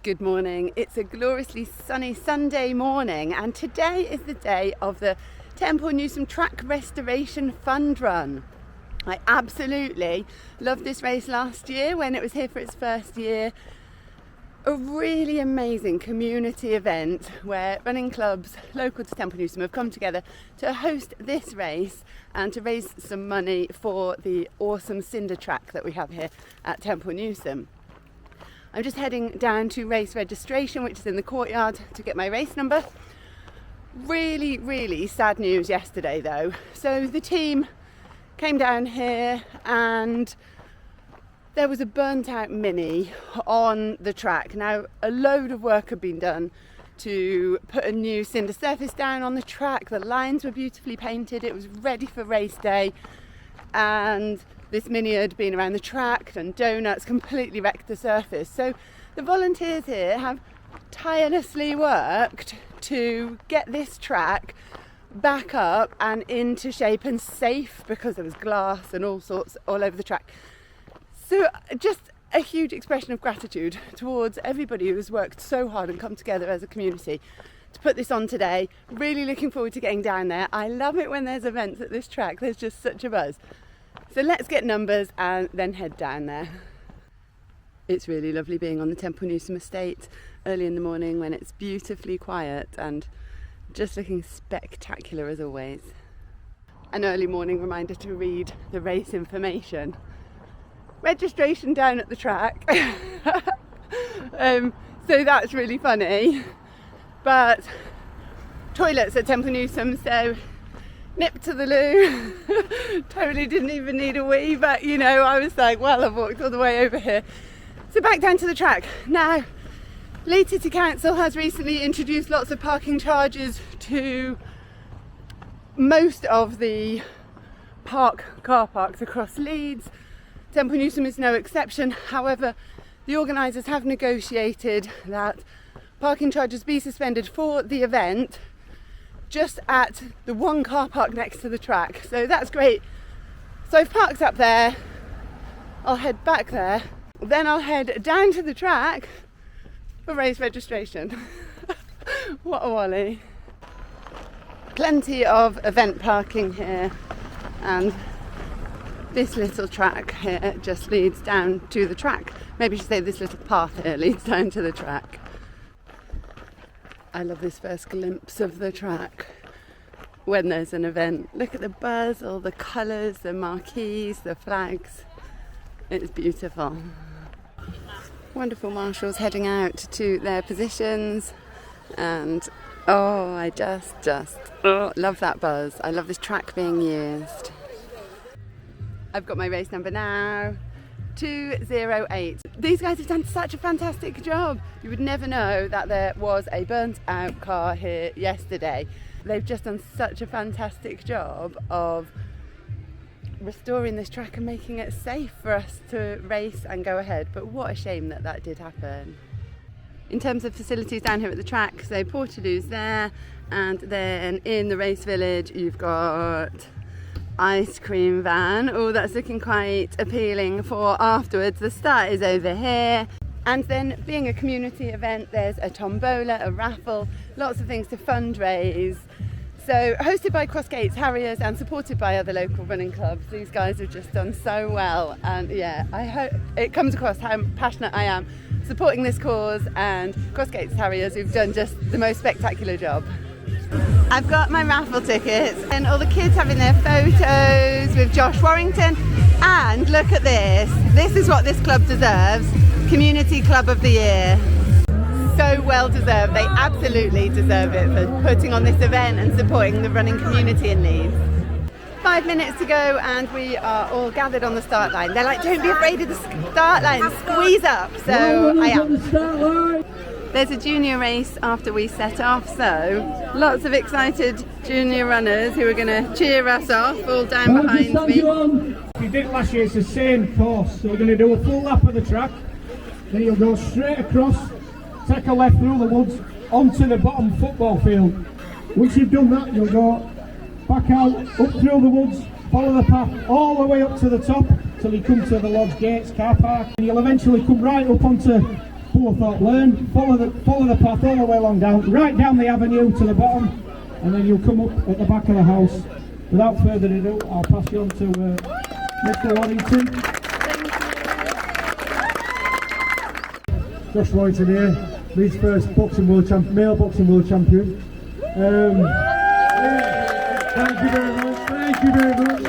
Good morning. It's a gloriously sunny Sunday morning, and today is the day of the Temple Newsam Track Restoration Fund Run. I absolutely loved this race last year when it was here for its first year. A really amazing community event where running clubs local to Temple Newsam have come together to host this race and to raise some money for the awesome Cinder track that we have here at Temple Newsam. I'm just heading down to race registration, which is in the courtyard, to get my race number. Really sad news yesterday though. So the team came down here and there was a burnt out Mini on the track. Now, a load of work had been done to put a new Cinder surface down on the track. The lines were beautifully painted. It was ready for race day, and this Mini had been around the track and donuts, completely wrecked the surface. So the volunteers here have tirelessly worked to get this track back up and into shape and safe, because there was glass and all sorts all over the track. So just a huge expression of gratitude towards everybody who has worked so hard and come together as a community to put this on today. Really looking forward to getting down there. I love it when there's events at this track. There's just such a buzz. So let's get numbers and then head down there. It's really lovely being on the Temple Newsam estate early in the morning when it's beautifully quiet and just looking spectacular as always. An early morning reminder to read the race information. Registration down at the track. So that's really funny. But toilets at Temple Newsam, so nip to the loo. Totally didn't even need a wee, but you know, I was like, well, I've walked all the way over here. So back down to the track. Now, Leeds City Council has recently introduced lots of parking charges to most of the car parks across Leeds. Temple Newsam is no exception. However, the organisers have negotiated that parking charges be suspended for the event just at the one car park next to the track. So that's great. So I've parked up there. I'll head back there. Then I'll head down to the track for race registration. What a wally. Plenty of event parking here, and this little track here just leads down to the track. Maybe I should say this little path here leads down to the track. I love this first glimpse of the track when there's an event. Look at the buzz, all the colours, the marquees, the flags. It's beautiful. Wonderful marshals heading out to their positions, and I just love that buzz. I love this track being used. I've got my race number now, 208. These guys have done such a fantastic job. You would never know that there was a burnt out car here yesterday. They've just done such a fantastic job of restoring this track and making it safe for us to race and go ahead. But what a shame that that did happen. In terms of facilities down here at the track, so Portaloo's there, and then in the race village you've got ice cream van. Oh, that's looking quite appealing for afterwards. The start is over here, and then being a community event, there's a tombola, a raffle, lots of things to fundraise. So hosted by Crossgates Harriers and supported by other local running clubs. These guys have just done so well, and yeah, I hope it comes across how passionate I am supporting this cause, and Crossgates Harriers who've done just the most spectacular job. I've got my raffle tickets and all the kids having their photos with Josh Warrington, and look at this. This is what this club deserves. Community Club of the Year. So well deserved. They absolutely deserve it for putting on this event and supporting the running community in Leeds. 5 minutes to go and we are all gathered on the start line. They're like, don't be afraid of the start line, squeeze up. So I am. There's a junior race after we set off, so lots of excited junior runners who are going to cheer us off, all down behind me. We did it last year, it's the same course, so we're going to do a full lap of the track, then you'll go straight across, take a left through the woods onto the bottom football field. Once you've done that, you'll go back out, up through the woods, follow the path all the way up to the top till you come to the Lodge Gates car park, and you'll eventually come right up onto school of thought learned. Follow the path all the way along down, right down the avenue to the bottom, and then you'll come up at the back of the house. Without further ado, I'll pass you on to Mr. Waddington. Josh Royton here, Leeds first male boxing world champion. Thank you very much. Thank you very much.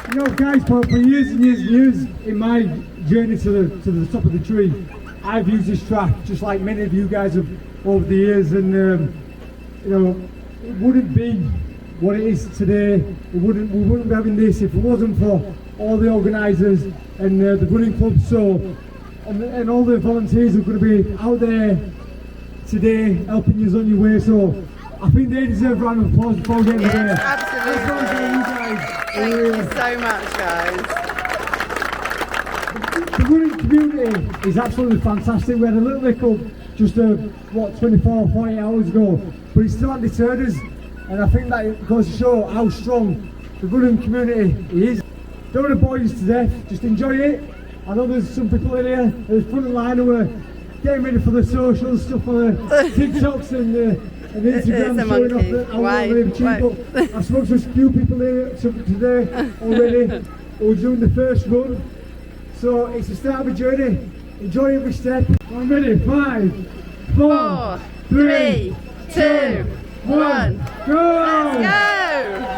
You know, guys, for years and years and years in my journey to the top of the tree, I've used this track just like many of you guys have over the years, and you know, it wouldn't be what it is today. We wouldn't be having this if it wasn't for all the organisers and the running club. So and all the volunteers who are going to be out there today helping you on your way. So I think they deserve a round of applause before getting there. Absolutely. Thank you so much, guys. The running community is absolutely fantastic. We had a little hiccup just 24, 48 hours ago, but it still hasn't deterred us, and I think that it goes to show how strong the running community is. Don't want to bore you to death, just enjoy it. I know there's some people in here at the front of the line who are getting ready for the socials, stuff for the TikToks and Instagram showing off how well they've achieved. But I've spoken to a few people here today already who are doing the first run. So it's the start of a journey. Enjoy every step. I'm ready. 5, 4, 3, 2, 1, go! Let's go!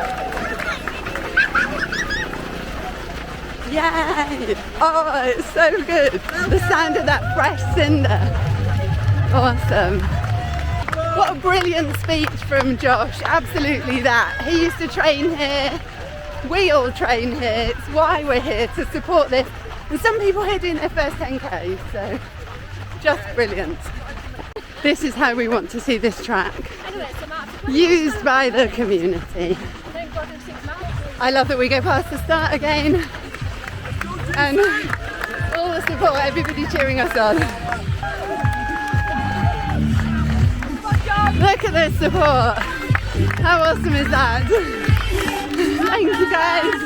Yay! Oh, it's so good. The sound of that fresh cinder. Awesome. What a brilliant speech from Josh. Absolutely that. He used to train here. We all train here. It's why we're here, to support this. And some people here doing their first 10K, so just brilliant. This is how we want to see this track used by the community. I love that we go past the start again and all the support, everybody cheering us on. Look at this support. How awesome is that? Thank you, guys.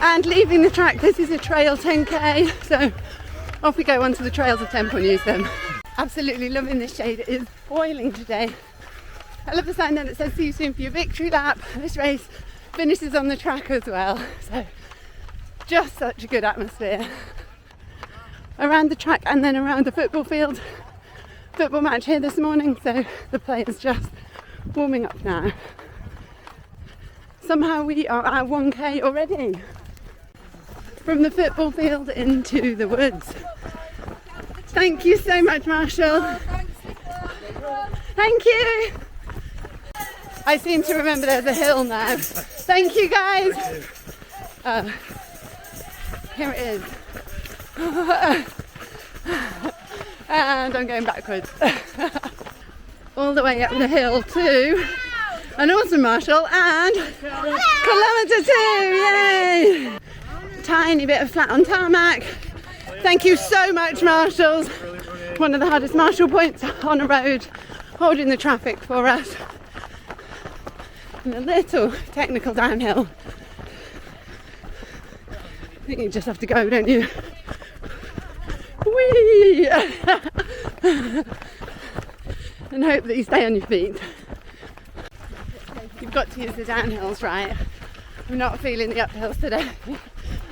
And leaving the track, this is a trail 10K, so off we go onto the trails of Temple Newsam. Absolutely loving this shade. It is boiling today. I love the sign that says see you soon for your victory lap. This race finishes on the track as well, so just such a good atmosphere around the track and then around the football field. Football match here this morning, so the players just warming up now. Somehow we are at 1K already from the football field into the woods. Thank you so much, Marshall. Thank you. I seem to remember there's a hill now. Thank you, guys. Here it is. And I'm going backwards. All the way up the hill to an awesome Marshall and kilometre 2, yay! Tiny bit of flat on tarmac. Thank you so much, Marshalls. One of the hardest Marshall points on a road, holding the traffic for us. And a little technical downhill. I think you just have to go, don't you? Whee! And hope that you stay on your feet. You've got to use the downhills, right? I'm not feeling the uphills today.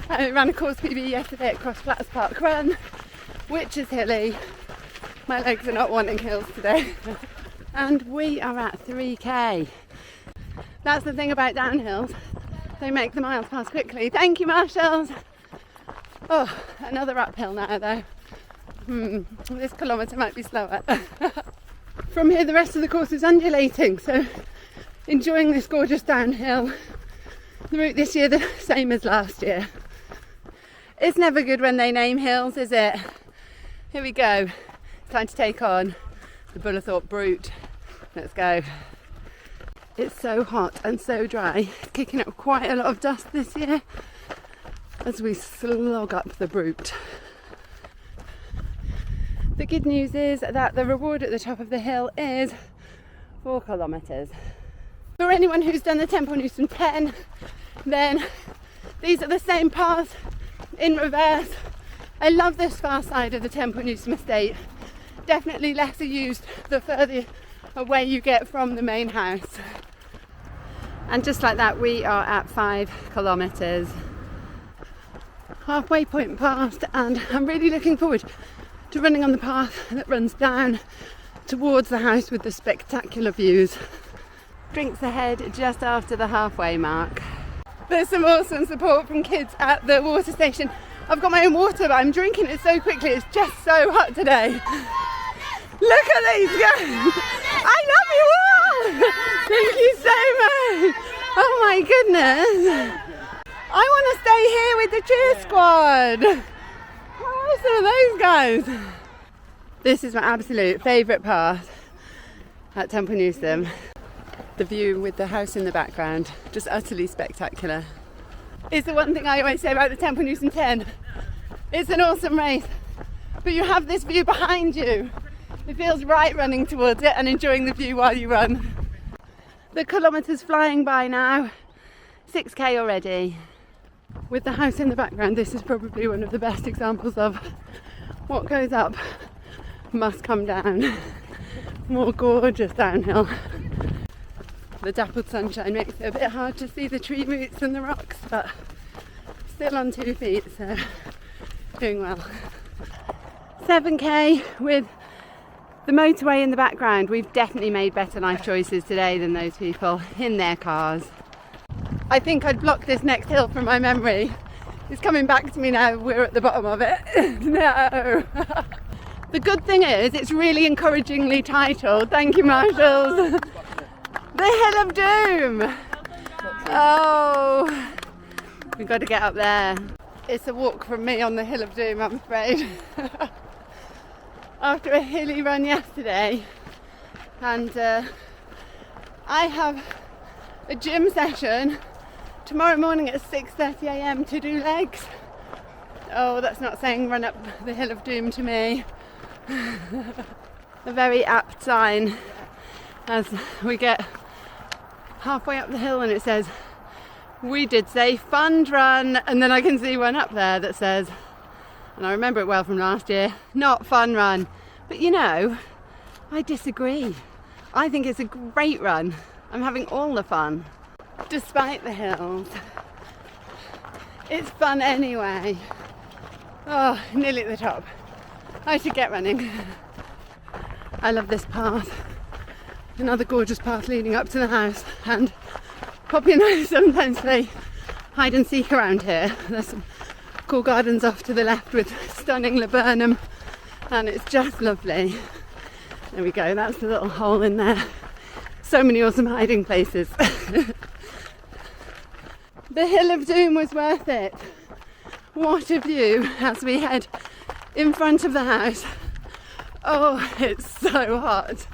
I ran a course PB yesterday at Cross Flats Park Run, which is hilly. My legs are not wanting hills today. And we are at 3K. That's the thing about downhills. They make the miles pass quickly. Thank you, Marshalls. Oh, another uphill now though. This kilometre might be slower. From here the rest of the course is undulating, so enjoying this gorgeous downhill. The route this year the same as last year. It's never good when they name hills, is it? Here we go. It's time to take on the Bullerthorpe Brute. Let's go. It's so hot and so dry. It's kicking up quite a lot of dust this year as we slog up the Brute. The good news is that the reward at the top of the hill is 4 kilometres. For anyone who's done the Temple Newsam 10, then these are the same paths in reverse I love this far side of the Temple Newsam estate. Definitely lesser used the further away you get from the main house. And just like that, we are at 5 kilometres. Halfway point passed, and I'm really looking forward to running on the path that runs down towards the house with the spectacular views. Drinks ahead just after the halfway mark. There's some awesome support from kids at the water station. I've got my own water, but I'm drinking it so quickly, it's just so hot today. Look at these guys! I love you all! Thank you so much! Oh my goodness! I want to stay here with the cheer squad! How awesome are those guys? This is my absolute favourite path at Temple Newsam. The view with the house in the background, just utterly spectacular. It's the one thing I always say about the Temple Newsam 10. It's an awesome race, but you have this view behind you. It feels right running towards it and enjoying the view while you run. The kilometres flying by now, 6k already. With the house in the background, this is probably one of the best examples of what goes up must come down. More gorgeous downhill. The dappled sunshine makes it a bit hard to see the tree roots and the rocks, but still on 2 feet, so doing well. 7k with the motorway in the background. We've definitely made better life choices today than those people in their cars. I think I'd block this next hill from my memory. It's coming back to me now, we're at the bottom of it. No! The good thing is, it's really encouragingly titled, thank you marshals, The Hill of Doom! Oh, we've got to get up there. It's a walk from me on the Hill of Doom, I'm afraid. After a hilly run yesterday, and I have a gym session tomorrow morning at 6:30 a.m. to do legs. Oh, that's not saying run up the Hill of Doom to me. A very apt sign as we get halfway up the hill and it says, we did say fund run, and then I can see one up there that says, and I remember it well from last year, not fun run. But you know, I disagree. I think it's a great run. I'm having all the fun, despite the hills. It's fun anyway. Oh, nearly at the top. I should get running. I love this path. Another gorgeous path leading up to the house, and Poppy and I sometimes play hide and seek around here. There's some cool gardens off to the left with stunning laburnum, and it's just lovely. There we go, that's the little hole in there. So many awesome hiding places. The Hill of Doom was worth it. What a view as we head in front of the house. Oh, it's so hot.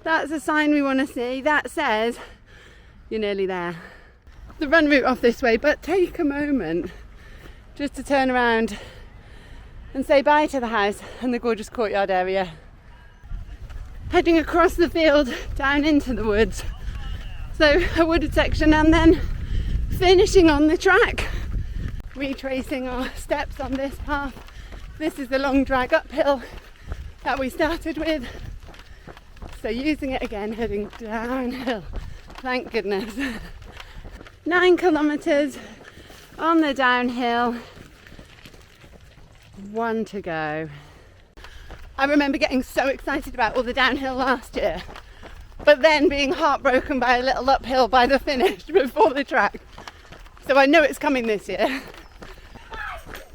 That's a sign we want to see. That says you're nearly there. The run route off this way, but take a moment just to turn around and say bye to the house and the gorgeous courtyard area. Heading across the field down into the woods. So a wooded section and then finishing on the track. Retracing our steps on this path. This is the long drag uphill that we started with. So using it again, heading downhill. Thank goodness. 9 kilometres on the downhill. 1 to go. I remember getting so excited about all the downhill last year, but then being heartbroken by a little uphill by the finish before the track. So I know it's coming this year.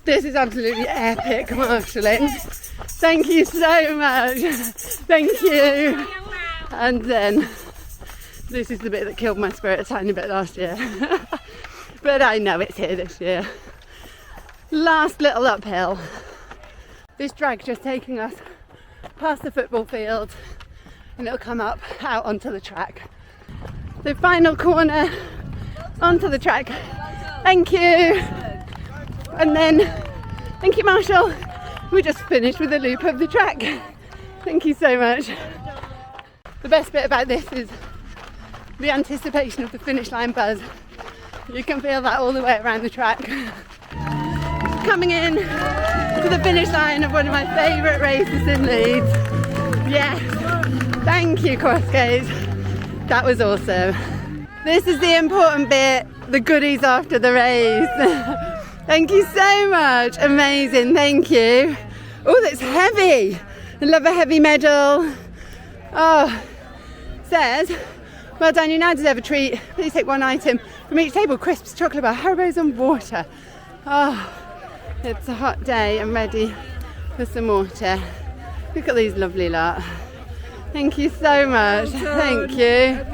This is absolutely epic marshalling. Thank you so much. Thank you. And then this is the bit that killed my spirit a tiny bit last year. But I know it's here this year. Last little uphill. This drag just taking us past the football field, and it'll come up out onto the track. The final corner onto the track. Thank you. And then, thank you Marshall. We just finished with a loop of the track. Thank you so much. The best bit about this is the anticipation of the finish line buzz. You can feel that all the way around the track. Coming in. to the finish line of one of my favourite races in Leeds. Yes, thank you Crossgates, that was awesome. This is the important bit, the goodies after the race. Thank you so much, amazing, thank you. Oh, that's heavy, I love a heavy medal. Oh, says, well done, you now deserve a treat. Please take one item from each table: crisps, chocolate bar, Haribos and water. Oh, it's a hot day, I'm ready for some water. Look at these lovely lot. Thank you so much, thank you.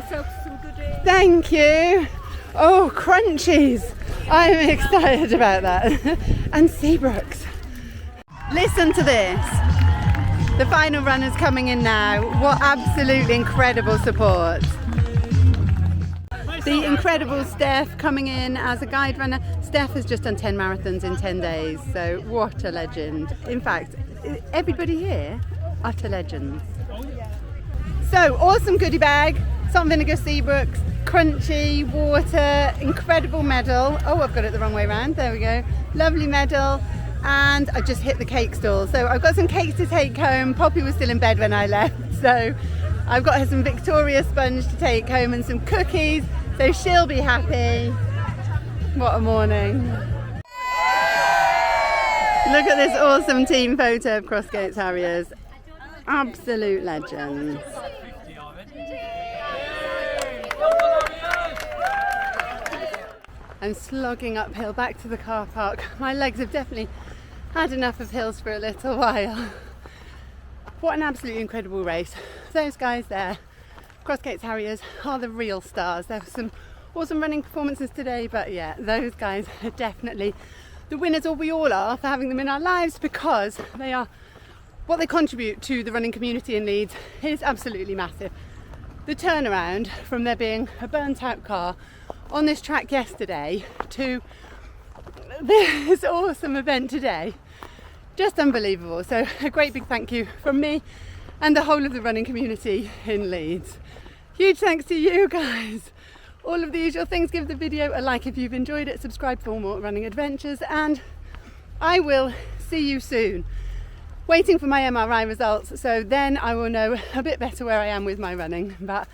Thank you. Oh, crunchies. I'm excited about that. And Seabrooks. Listen to this. The final runner's coming in now. What absolutely incredible support. The incredible Steph coming in as a guide runner. Steph has just done 10 marathons in 10 days, so what a legend. In fact, everybody here, utter legends. So, awesome goodie bag, salt and vinegar Seabrooks, crunchy, water, incredible medal. Oh, I've got it the wrong way around, there we go. Lovely medal. And I just hit the cake stall. So I've got some cakes to take home. Poppy was still in bed when I left, so I've got her some Victoria sponge to take home and some cookies, so she'll be happy. What a morning. Look at this awesome team photo of Crossgates Harriers. Absolute legends. I'm slogging uphill back to the car park. My legs have definitely had enough of hills for a little while. What an absolutely incredible race. Those guys there, Crossgates Harriers, are the real stars. There were some awesome running performances today, but yeah, those guys are definitely the winners, or we all are, for having them in our lives, because they are, what they contribute to the running community in Leeds is absolutely massive. The turnaround from there being a burnt out car on this track yesterday to this awesome event today, just unbelievable. So a great big thank you from me and the whole of the running community in Leeds. Huge thanks to you guys. All of the usual things: give the video a like if you've enjoyed it, subscribe for more running adventures, and I will see you soon. Waiting for my MRI results, so then I will know a bit better where I am with my running, but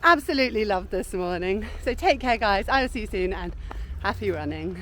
absolutely loved this morning. So take care guys, I will see you soon and happy running.